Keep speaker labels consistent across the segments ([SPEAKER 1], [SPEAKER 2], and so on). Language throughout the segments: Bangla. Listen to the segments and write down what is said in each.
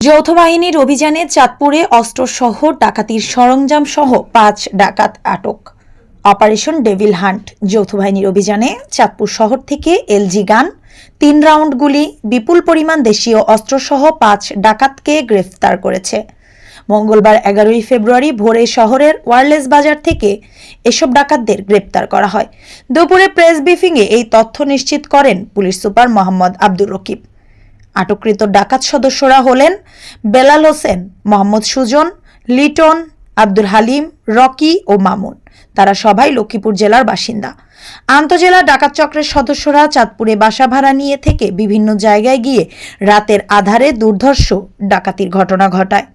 [SPEAKER 1] যৌথ বাহিনীর অভিযানে চাঁদপুরে অস্ত্রসহ ডাকাতির সরঞ্জাম সহ ৫ ডাকাত আটক। অপারেশন ডেভিল হান্ট যৌথ বাহিনীর অভিযানে চাঁদপুর শহর থেকে এলজি গান, ৩ রাউন্ড গুলি, বিপুল পরিমাণ দেশীয় অস্ত্রসহ ৫ ডাকাতকে গ্রেফতার করেছে। মঙ্গলবার ১১ ফেব্রুয়ারি ভোরে শহরের ওয়ারলেস বাজার থেকে এসব ডাকাতদের গ্রেপ্তার করা হয়। দুপুরে প্রেস ব্রিফিংয়ে এই তথ্য নিশ্চিত করেন পুলিশ সুপার মোহাম্মদ আব্দুর রকিব। আটককৃত ডাকাত সদস্যরা হলেন বেলাল হোসেন, মোহাম্মদ সুজন, লিটন, আব্দুল হালিম, রকি ও মামুন। তারা সবাই লক্ষ্মীপুর জেলার বাসিন্দা। আন্তজেলা ডাকাত চক্রের সদস্যরা চাঁদপুরে বাসা ভাড়া নিয়ে থেকে বিভিন্ন জায়গায় গিয়ে রাতের আধারে দুর্ধর্ষ ডাকাতির ঘটনা ঘটায়।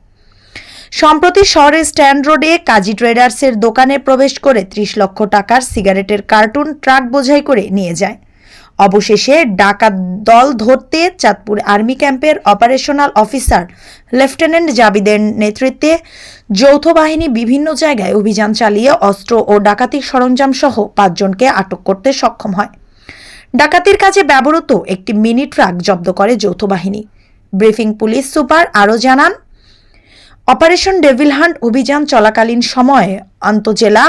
[SPEAKER 1] সম্প্রতি শহরের স্ট্যান্ড রোডে কাজী ট্রেডার্সের দোকানে প্রবেশ করে ৩০ লক্ষ টাকার সিগারেটের কার্টুন ট্রাক বোঝাই করে নিয়ে যায়। অবশেষে ডাকাত দল ধরতে চাঁদপুর আর্মি ক্যাম্পের অপারেশনাল অফিসার লেফটেন্যান্ট জাবিদের নেতৃত্বে যৌথ বাহিনী বিভিন্ন জায়গায় অভিযান চালিয়ে অস্ত্র ও ডাকাতির সরঞ্জাম সহ ৫ জনকে আটক করতে সক্ষম হয়। ডাকাতির কাজে ব্যবহৃত একটি মিনি ট্রাক জব্দ করে যৌথ বাহিনী। ব্রিফিং পুলিশ সুপার আরও জানান, অপারেশন ডেভিল হান্ট অভিযান চলাকালীন সময়ে আন্তজেলা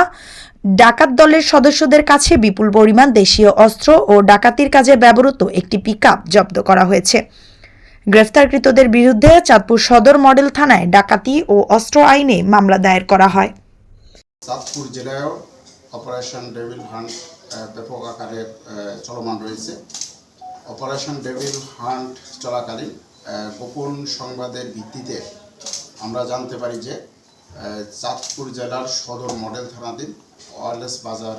[SPEAKER 1] ডাকাত দলের সদস্যদের কাছে বিপুল পরিমাণ দেশীয় অস্ত্র ও ডাকাতির কাজে ব্যবহৃত একটি পিকআপ জব্দ করা হয়েছে। গ্রেফতারকৃতদের বিরুদ্ধে চাঁদপুর সদর মডেল থানায় ডাকাতি ও অস্ত্র আইনে মামলা দায়ের করা হয়।
[SPEAKER 2] চাঁদপুর জেলায়ও অপারেশন ডেভিল হান্ট ব্যাপক আকারে চলমান রয়েছে। অপারেশন ডেভিল হান্ট চলাকালীন গোপন সংবাদের ভিত্তিতে আমরা জানতে পারি যে চাঁদপুর জেলার সদর মডেল থানাধীন ওয়ারলেস বাজার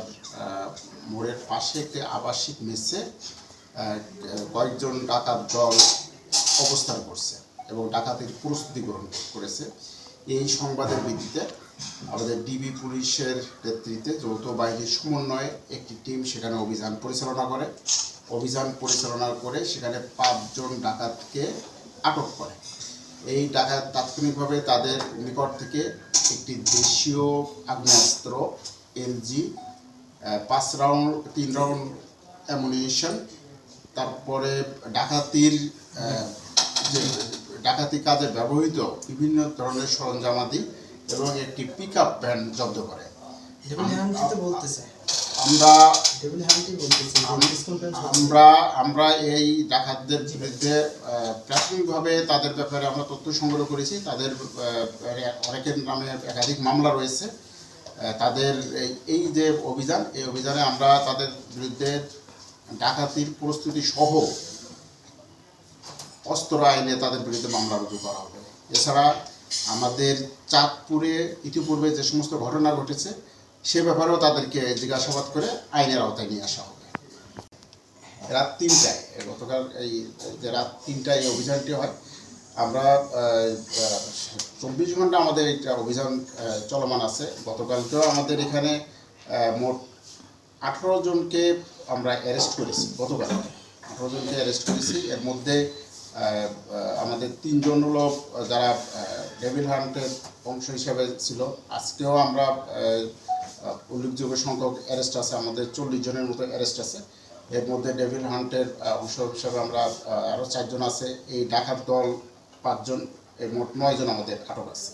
[SPEAKER 2] মোড়ের পাশে একটি আবাসিক মেসে কয়েকজন ডাকাত দল অবস্থান করছে এবং ডাকাতির প্রস্তুতি গ্রহণ করেছে। এই সংবাদের ভিত্তিতে আমাদের ডিবি পুলিশের নেতৃত্বে যৌথ বাহিনীর সমন্বয়ে একটি টিম সেখানে অভিযান পরিচালনা করে সেখানে ৫ জন ডাকাতকে আটক করে। এই ডাকাত তাৎক্ষণিকভাবে তাদের নিকট থেকে একটি দেশীয় আগ্নেয়াস্ত্র এলজি, ৩ রাউন্ড অ্যামুনিশন, তারপরে ডাকাতি কাজে ব্যবহৃত বিভিন্ন ধরনের সরঞ্জামাদি এবং একটি পিকআপ ভ্যান জব্দ করে। আমরা এই ডাকাতদের বিরুদ্ধে প্রাথমিকভাবে তাদের ব্যাপারে আমরা তথ্য সংগ্রহ করেছি। তাদের অনেকের নামে একাধিক মামলা রয়েছে। তাদের এই যে এই অভিযানে আমরা তাদের বিরুদ্ধে ডাকাতির প্রস্তুতি সহ অস্ত্র আইনে তাদের বিরুদ্ধে মামলা রুজু করা হবে। এছাড়া আমাদের চাঁদপুরে ইতিপূর্বে যে সমস্ত ঘটনা ঘটেছে সে ব্যাপারেও তাদেরকে জিজ্ঞাসাবাদ করে আইনের আওতায় নিয়ে আসা হবে। রাত ৩টায় গতকাল রাত ৩টায় এই অভিযানটি হয়। আমরা ২৪ ঘন্টা আমাদের একটা অভিযান চলমান আছে। গতকালকেও আমাদের এখানে মোট ১৮ জনকে আমরা অ্যারেস্ট করেছি। গতকাল ১৮ জনকে অ্যারেস্ট করেছি। এর মধ্যে আমাদের ৩ জন হলো যারা ডেভিল হান্টের অংশ হিসাবে ছিল। আজকেও আমরা উল্লেখযোগ্য সংখ্যক অ্যারেস্ট আছে, আমাদের ৪০ জনের মতো অ্যারেস্ট আছে। এর মধ্যে ডেভিল হান্টের অংশ হিসাবে আমরা আরও ৪ জন আছে। এই ডাকাত দল ৫ জন, এই মোট ৯ জন আমাদের আটক আছে।